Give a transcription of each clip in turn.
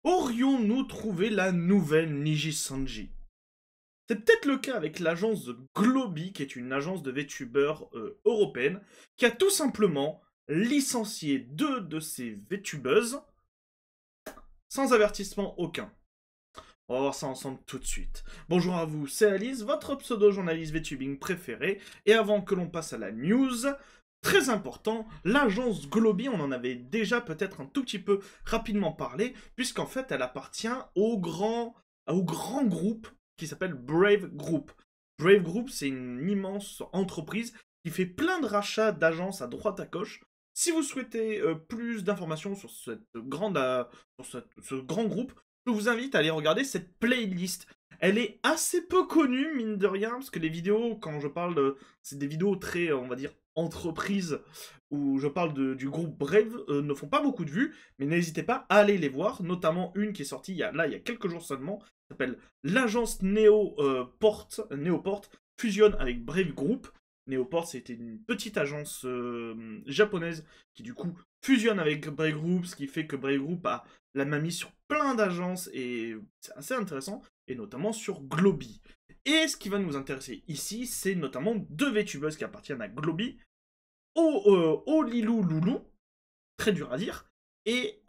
Aurions-nous trouvé la nouvelle Niji-Sanji? C'est peut-être le cas avec l'agence de Globy, qui est une agence de VTubers européenne, qui a tout simplement licencié deux de ses VTubeuses sans avertissement aucun. On va voir ça ensemble tout de suite. Bonjour à vous, c'est Alice, votre pseudo-journaliste VTubing préféré, et avant que l'on passe à la news, très important, l'agence Globy, on en avait déjà peut-être un tout petit peu rapidement parlé, puisqu'en fait elle appartient au grand groupe qui s'appelle Brave Group. Brave Group, c'est une immense entreprise qui fait plein de rachats d'agences à droite à gauche. Si vous souhaitez plus d'informations sur ce grand groupe, je vous invite à aller regarder cette playlist. Elle est assez peu connue, mine de rien, parce que les vidéos, quand je parle c'est des vidéos très, on va dire, entreprises, où je parle du groupe Brave, ne font pas beaucoup de vues, mais n'hésitez pas à aller les voir, notamment une qui est sortie il y a quelques jours seulement, qui s'appelle l'agence Neoport fusionne avec Brave Group. Neoport, c'était une petite agence japonaise qui du coup fusionne avec Brave Group, ce qui fait que Brave Group a la main mise sur plein d'agences et c'est assez intéressant, et notamment sur Globy. Et ce qui va nous intéresser ici, c'est notamment deux VTubeuses qui appartiennent à Globy, Olilou Loulou, très dur à dire, et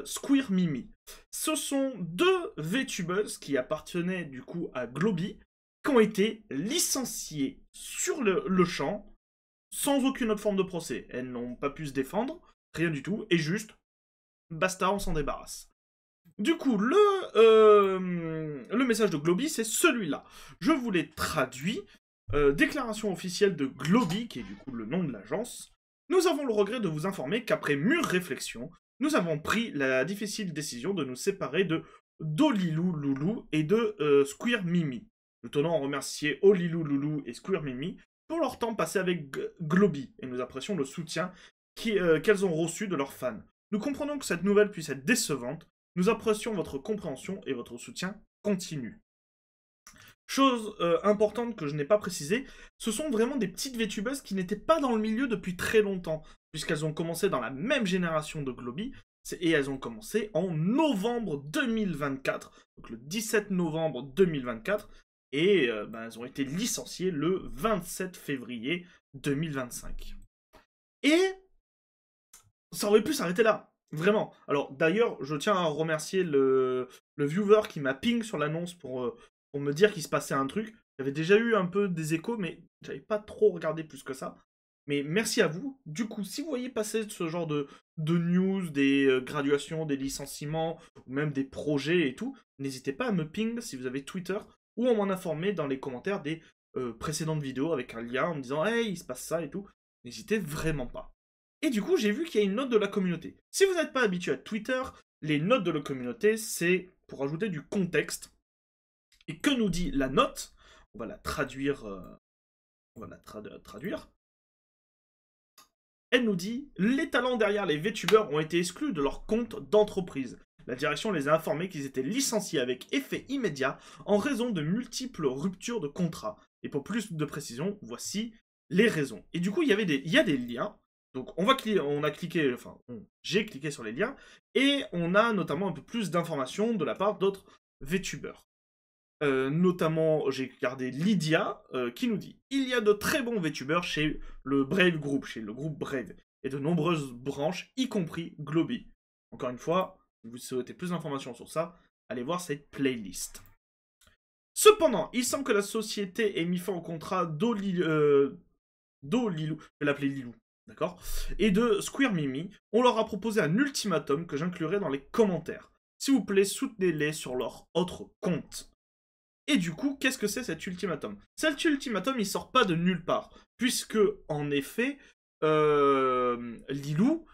Square Mimi. Ce sont deux VTubeuses qui appartenaient du coup à Globy, qui ont été licenciées sur le champ, sans aucune autre forme de procès. Elles n'ont pas pu se défendre, rien du tout, et juste, basta, on s'en débarrasse. Du coup, le message de Globy, c'est celui-là. Je vous l'ai traduit. Déclaration officielle de Globy, qui est du coup le nom de l'agence. Nous avons le regret de vous informer qu'après mûre réflexion, nous avons pris la difficile décision de nous séparer de d'Olilou Loulou et de Square Mimi. Nous tenons à remercier Olilou Loulou et Square Mimi pour leur temps passé avec Globy, et nous apprécions le soutien qu'elles ont reçu de leurs fans. Nous comprenons que cette nouvelle puisse être décevante. Nous apprécions votre compréhension et votre soutien continu. Chose importante que je n'ai pas précisée, ce sont vraiment des petites VTubeuses qui n'étaient pas dans le milieu depuis très longtemps, puisqu'elles ont commencé dans la même génération de Globy, et elles ont commencé en novembre 2024, donc le 17 novembre 2024, et elles ont été licenciées le 27 février 2025. Et ça aurait pu s'arrêter là. Vraiment. Alors, d'ailleurs, je tiens à remercier le viewer qui m'a ping sur l'annonce pour me dire qu'il se passait un truc. J'avais déjà eu un peu des échos, mais j'avais pas trop regardé plus que ça. Mais merci à vous. Du coup, si vous voyez passer ce genre de news, des graduations, des licenciements, ou même des projets et tout, n'hésitez pas à me ping si vous avez Twitter, ou à m'en informer dans les commentaires des précédentes vidéos avec un lien en me disant « Hey, il se passe ça et tout ». N'hésitez vraiment pas. Et du coup, j'ai vu qu'il y a une note de la communauté. Si vous n'êtes pas habitué à Twitter, les notes de la communauté, c'est pour ajouter du contexte. Et que nous dit la note? On va la traduire. Traduire. Elle nous dit « Les talents derrière les VTubers ont été exclus de leur compte d'entreprise. La direction les a informés qu'ils étaient licenciés avec effet immédiat en raison de multiples ruptures de contrat. Et pour plus de précision, voici les raisons. » Et du coup, il y a des liens. Donc j'ai cliqué sur les liens, et on a notamment un peu plus d'informations de la part d'autres VTubers. Notamment, j'ai regardé Lydia, qui nous dit « Il y a de très bons VTubers chez le Brave Group, chez le groupe Brave, et de nombreuses branches, y compris Globy. » Encore une fois, si vous souhaitez plus d'informations sur ça, allez voir cette playlist. Cependant, il semble que la société ait mis fin au contrat d'Olilou, je vais l'appeler Lilou, d'accord, et de Square Mimi. On leur a proposé un ultimatum que j'inclurai dans les commentaires. S'il vous plaît, soutenez-les sur leur autre compte. Et du coup, qu'est-ce que c'est cet ultimatum? Cet ultimatum, il sort pas de nulle part, puisque, en effet, Lilou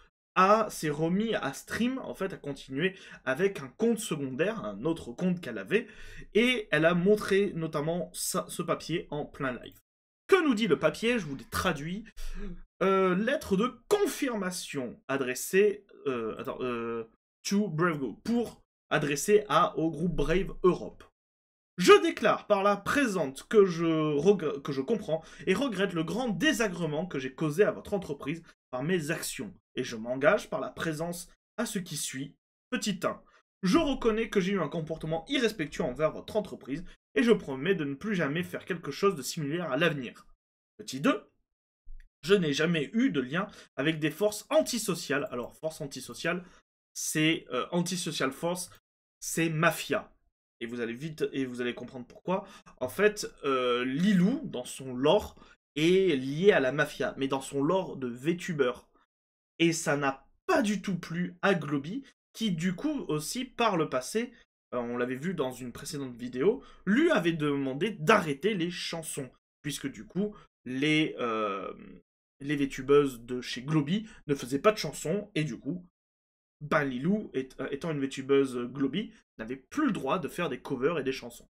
s'est remis à stream, en fait, à continuer avec un compte secondaire, un autre compte qu'elle avait, et elle a montré notamment ce papier en plein live. Que nous dit le papier? Je vous l'ai traduit. Lettre de confirmation adressée to Brave Group, pour adresser au groupe Brave Europe. Je déclare par la présente que je comprends et regrette le grand désagrément que j'ai causé à votre entreprise par mes actions, et je m'engage par la présence à ce qui suit. Petit 1. Je reconnais que j'ai eu un comportement irrespectueux envers votre entreprise et je promets de ne plus jamais faire quelque chose de similaire à l'avenir. Petit 2. Je n'ai jamais eu de lien avec des forces antisociales. Alors, force antisociale, c'est antisocial force, c'est mafia. Et vous allez vite, et vous allez comprendre pourquoi. En fait, Lilou, dans son lore, est lié à la mafia, mais dans son lore de VTuber. Et ça n'a pas du tout plu à Globy, qui du coup aussi, par le passé, on l'avait vu dans une précédente vidéo, lui avait demandé d'arrêter les chansons. Puisque du coup, les VTubeuses de chez Globy ne faisaient pas de chansons, et du coup, ben Lilou, étant une VTubeuse Globy, n'avait plus le droit de faire des covers et des chansons.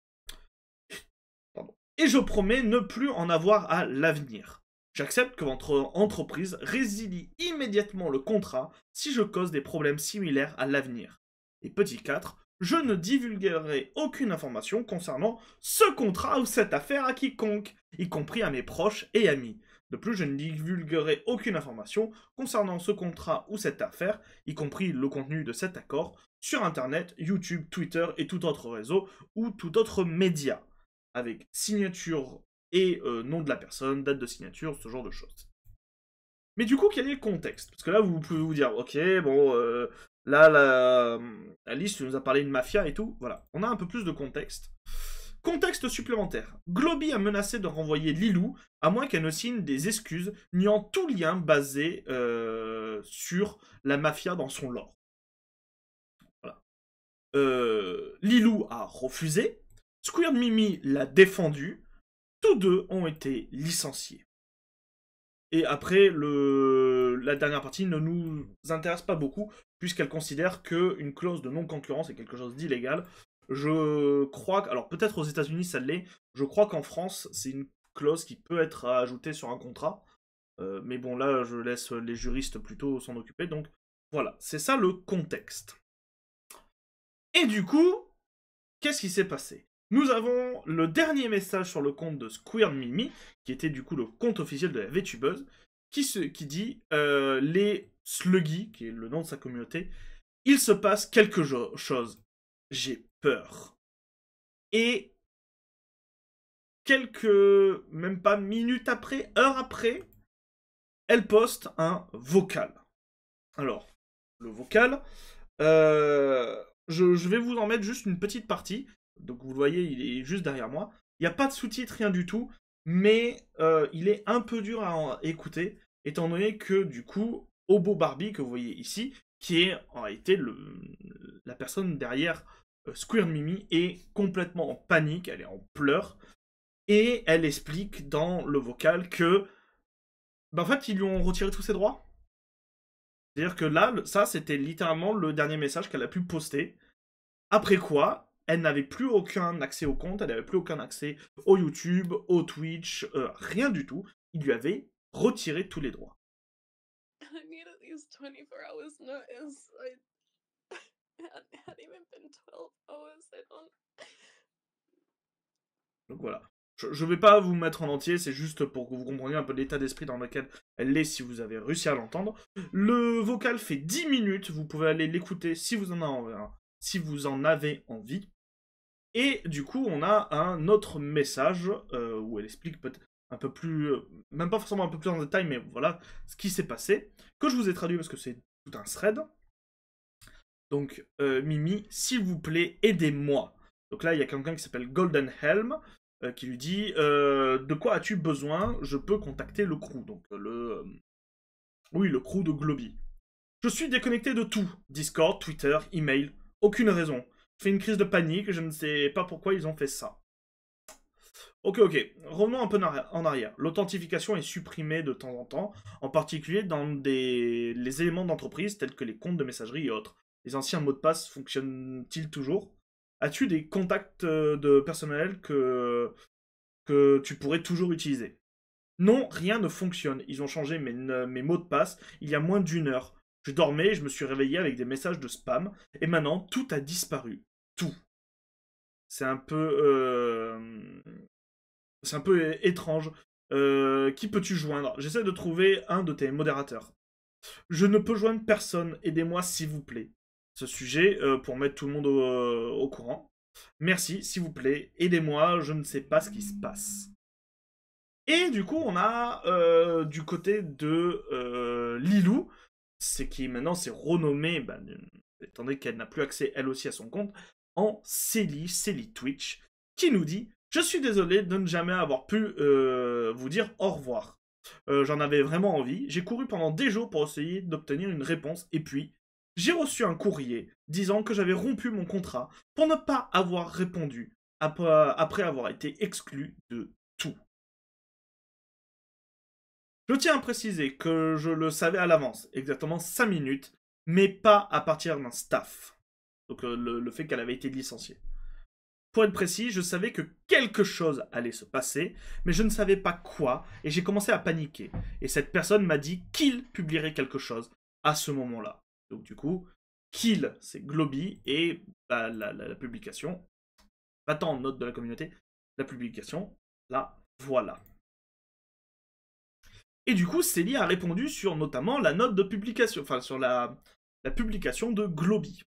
Pardon. Et je promets ne plus en avoir à l'avenir. J'accepte que votre entreprise résilie immédiatement le contrat si je cause des problèmes similaires à l'avenir. Et petit 4, je ne divulguerai aucune information concernant ce contrat ou cette affaire à quiconque, y compris à mes proches et amis. De plus, je ne divulguerai aucune information concernant ce contrat ou cette affaire, y compris le contenu de cet accord, sur Internet, YouTube, Twitter et tout autre réseau ou tout autre média, avec signature et nom de la personne, date de signature, ce genre de choses. Mais du coup, quel est le contexte? Parce que là, vous pouvez vous dire, ok, bon, là, Alice, tu nous as parlé de mafia et tout, voilà. On a un peu plus de contexte. Contexte supplémentaire. Globy a menacé de renvoyer Lilou, à moins qu'elle ne signe des excuses, niant tout lien basé sur la mafia dans son lore. Voilà. Lilou a refusé, Squirt Mimi l'a défendu, tous deux ont été licenciés. Et après, la dernière partie ne nous intéresse pas beaucoup, puisqu'elle considère qu'une clause de non-concurrence est quelque chose d'illégal. Je crois que, alors peut-être aux États-Unis ça l'est, je crois qu'en France c'est une clause qui peut être ajoutée sur un contrat. Mais bon, là je laisse les juristes plutôt s'en occuper, donc voilà, c'est ça le contexte. Et du coup, qu'est-ce qui s'est passé? Nous avons le dernier message sur le compte de Squirt Mimi, qui était du coup le compte officiel de la VTubeuse, qui dit les Sluggy, qui est le nom de sa communauté, il se passe quelque chose. J'ai peur. Et même pas minutes après, heures après, elle poste un vocal. Alors, le vocal, je vais vous en mettre juste une petite partie. Donc vous le voyez, il est juste derrière moi. Il n'y a pas de sous-titres, rien du tout. Mais il est un peu dur à écouter, étant donné que du coup, Obo Barbie, que vous voyez ici, qui est en réalité la personne derrière Squirt Mimi, est complètement en panique, elle est en pleurs. Et elle explique dans le vocal que, en fait, ils lui ont retiré tous ses droits. C'est-à-dire que là, ça, c'était littéralement le dernier message qu'elle a pu poster. Après quoi, elle n'avait plus aucun accès au compte, elle n'avait plus aucun accès au YouTube, au Twitch, rien du tout. Il lui avait retiré tous les droits. I need at least 24 hours notice. It hadn't even been 12 hours. I don't... Donc voilà. Je ne vais pas vous mettre en entier, c'est juste pour que vous compreniez un peu l'état d'esprit dans lequel elle est si vous avez réussi à l'entendre. Le vocal fait 10 minutes, vous pouvez aller l'écouter si vous en avez envie. Et du coup, on a un autre message où elle explique peut-être un peu plus, même pas forcément un peu plus en détail, mais voilà ce qui s'est passé, que je vous ai traduit parce que c'est tout un thread. Donc, Mimi, s'il vous plaît, aidez-moi. Donc là, il y a quelqu'un qui s'appelle Golden Helm, qui lui dit de quoi as-tu besoin? Je peux contacter le crew. Donc, oui, le crew de Globy. Je suis déconnecté de tout. Discord, Twitter, email, aucune raison. Je fais une crise de panique, je ne sais pas pourquoi ils ont fait ça. Ok, revenons un peu en arrière. L'authentification est supprimée de temps en temps, en particulier dans les éléments d'entreprise tels que les comptes de messagerie et autres. Les anciens mots de passe fonctionnent-ils toujours? As-tu des contacts de personnel que tu pourrais toujours utiliser? Non, rien ne fonctionne. Ils ont changé mes mots de passe il y a moins d'une heure. Je dormais, je me suis réveillé avec des messages de spam, et maintenant tout a disparu. Tout. C'est un peu... C'est un peu étrange. Qui peux-tu joindre? J'essaie de trouver un de tes modérateurs. Je ne peux joindre personne, aidez-moi s'il vous plaît. ce sujet pour mettre tout le monde au courant. Merci, s'il vous plaît, aidez-moi, je ne sais pas ce qui se passe. Et du coup, on a du côté de Lilou, c'est qui maintenant s'est renommée, étant donné qu'elle n'a plus accès elle aussi à son compte, en Célie Twitch, qui nous dit « Je suis désolé de ne jamais avoir pu vous dire au revoir. J'en avais vraiment envie, j'ai couru pendant des jours pour essayer d'obtenir une réponse, et puis j'ai reçu un courrier disant que j'avais rompu mon contrat pour ne pas avoir répondu après avoir été exclu de tout. Je tiens à préciser que je le savais à l'avance, exactement 5 minutes, mais pas à partir d'un staff. Donc le fait qu'elle avait été licenciée. Pour être précis, je savais que quelque chose allait se passer, mais je ne savais pas quoi, et j'ai commencé à paniquer. Et cette personne m'a dit qu'il publierait quelque chose à ce moment-là. Donc du coup, Kill, c'est Globy, et la publication, battant en note de la communauté, la publication, là, voilà. Et du coup, Célie a répondu sur notamment la note de publication, enfin sur la publication de Globy.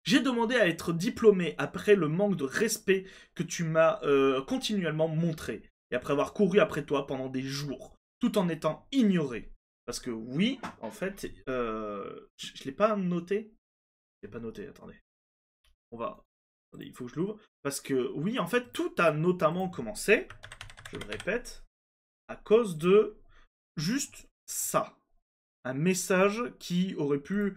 J'ai demandé à être diplômé après le manque de respect que tu m'as continuellement montré, et après avoir couru après toi pendant des jours, tout en étant ignoré. Parce que oui, en fait, je l'ai pas noté. Je l'ai pas noté, attendez. Attendez, il faut que je l'ouvre. Parce que oui, en fait, tout a notamment commencé, je le répète, à cause de juste ça. Un message qui aurait pu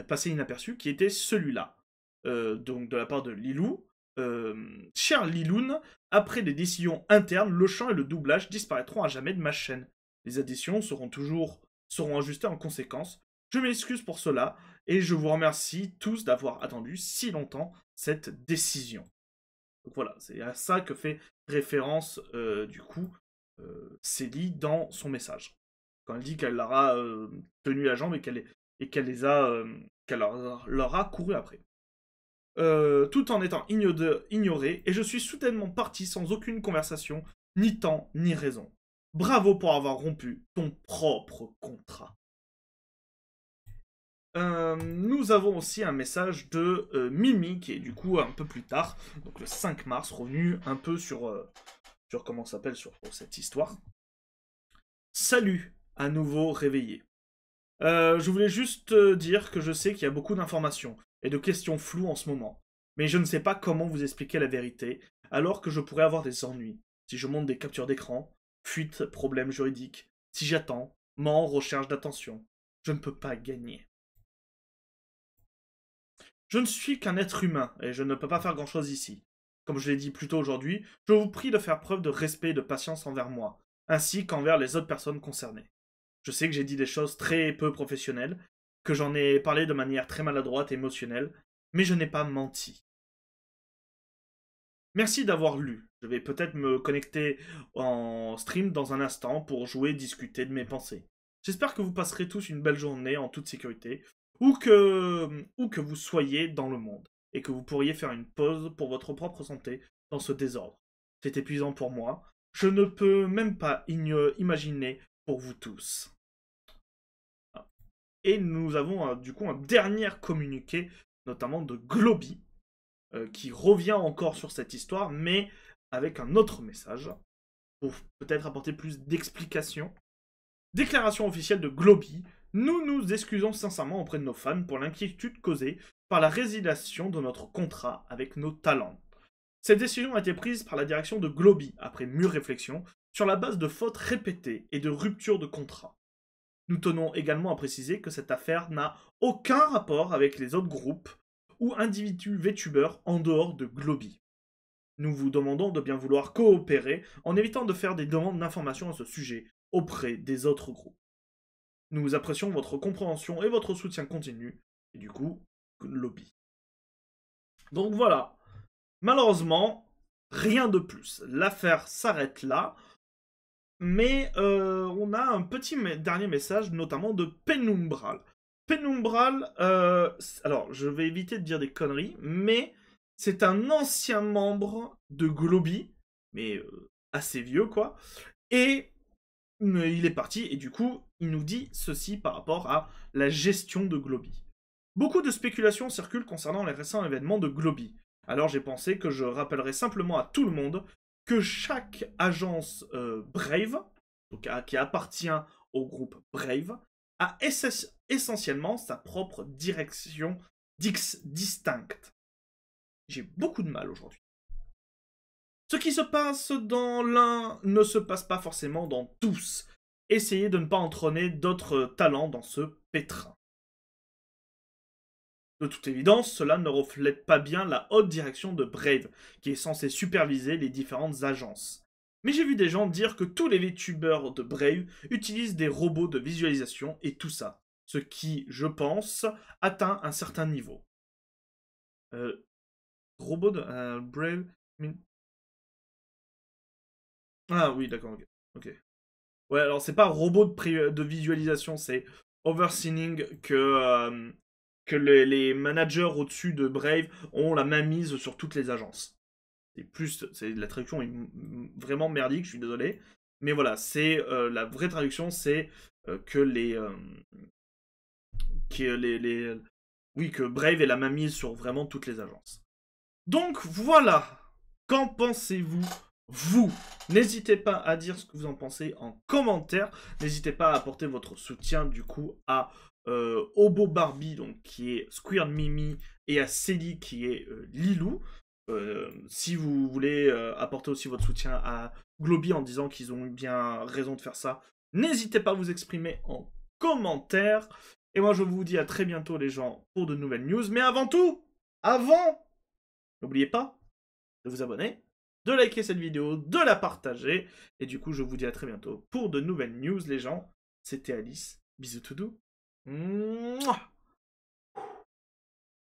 passer inaperçu, qui était celui-là. Donc de la part de Lilou. Cher Liloun, après des décisions internes, le chant et le doublage disparaîtront à jamais de ma chaîne. Les additions seront ajustées en conséquence. Je m'excuse pour cela, et je vous remercie tous d'avoir attendu si longtemps cette décision. Donc voilà, c'est à ça que fait référence, du coup, Célie dans son message. Quand elle dit qu'elle leur a tenu la jambe et qu'elle leur a couru après. Tout en étant ignoré, et je suis soudainement parti sans aucune conversation, ni temps, ni raison. Bravo pour avoir rompu ton propre contrat. Nous avons aussi un message de Mimi, qui est du coup un peu plus tard, donc le 5 mars, revenu un peu sur comment ça s'appelle, sur cette histoire. Salut, à nouveau réveillé. Je voulais juste dire que je sais qu'il y a beaucoup d'informations et de questions floues en ce moment, mais je ne sais pas comment vous expliquer la vérité, alors que je pourrais avoir des ennuis. Si je monte des captures d'écran, fuite, problèmes juridiques, si j'attends, mens, recherche d'attention, je ne peux pas gagner. Je ne suis qu'un être humain, et je ne peux pas faire grand-chose ici. Comme je l'ai dit plus tôt aujourd'hui, je vous prie de faire preuve de respect et de patience envers moi, ainsi qu'envers les autres personnes concernées. Je sais que j'ai dit des choses très peu professionnelles, que j'en ai parlé de manière très maladroite et émotionnelle, mais je n'ai pas menti. Merci d'avoir lu. Je vais peut-être me connecter en stream dans un instant pour jouer et discuter de mes pensées. J'espère que vous passerez tous une belle journée en toute sécurité, où que vous soyez dans le monde, et que vous pourriez faire une pause pour votre propre santé dans ce désordre. C'est épuisant pour moi. Je ne peux même pas imaginer pour vous tous. Et nous avons du coup un dernier communiqué, notamment de Globy, qui revient encore sur cette histoire, mais avec un autre message, pour peut-être apporter plus d'explications. Déclaration officielle de Globy, nous nous excusons sincèrement auprès de nos fans pour l'inquiétude causée par la résiliation de notre contrat avec nos talents. Cette décision a été prise par la direction de Globy, après mûre réflexion, sur la base de fautes répétées et de ruptures de contrat. Nous tenons également à préciser que cette affaire n'a aucun rapport avec les autres groupes ou individus VTubers en dehors de Globy. Nous vous demandons de bien vouloir coopérer en évitant de faire des demandes d'informations à ce sujet auprès des autres groupes. Nous apprécions votre compréhension et votre soutien continu, et du coup, Globy. Donc voilà. Malheureusement, rien de plus. L'affaire s'arrête là. Mais on a un petit dernier message, notamment de Penumbral. Penumbral, alors je vais éviter de dire des conneries, mais c'est un ancien membre de Globy, mais assez vieux quoi, et il est parti, et du coup, il nous dit ceci par rapport à la gestion de Globy. Beaucoup de spéculations circulent concernant les récents événements de Globy. Alors j'ai pensé que je rappellerai simplement à tout le monde que chaque agence Brave, donc, qui appartient au groupe Brave, a essentiellement sa propre direction distincte. J'ai beaucoup de mal aujourd'hui. Ce qui se passe dans l'un ne se passe pas forcément dans tous. Essayez de ne pas entraîner d'autres talents dans ce pétrin. De toute évidence, cela ne reflète pas bien la haute direction de Brave, qui est censée superviser les différentes agences. Mais j'ai vu des gens dire que tous les VTubers de Brave utilisent des robots de visualisation et tout ça. Ce qui, je pense, atteint un certain niveau. Robot de Brave... Ah oui, d'accord, ok. Ouais, alors c'est pas robot de visualisation, c'est overseeing que les managers au-dessus de Brave ont la main mise sur toutes les agences. La traduction est vraiment merdique, je suis désolé. Mais voilà, c'est la vraie traduction, c'est que que Brave ait la main mise sur vraiment toutes les agences. Donc voilà, qu'en pensez-vous vous? N'hésitez pas à dire ce que vous en pensez en commentaire. N'hésitez pas à apporter votre soutien du coup à Obo Barbie, donc qui est Squirrel Mimi, et à Célie qui est Lilou. Si vous voulez apporter aussi votre soutien à Globy en disant qu'ils ont eu bien raison de faire ça, n'hésitez pas à vous exprimer en commentaire. Et moi je vous dis à très bientôt les gens pour de nouvelles news. Mais avant tout, n'oubliez pas de vous abonner, de liker cette vidéo, de la partager. Et du coup, je vous dis à très bientôt pour de nouvelles news, les gens. C'était Alice. Bisous tout doux. Mouah.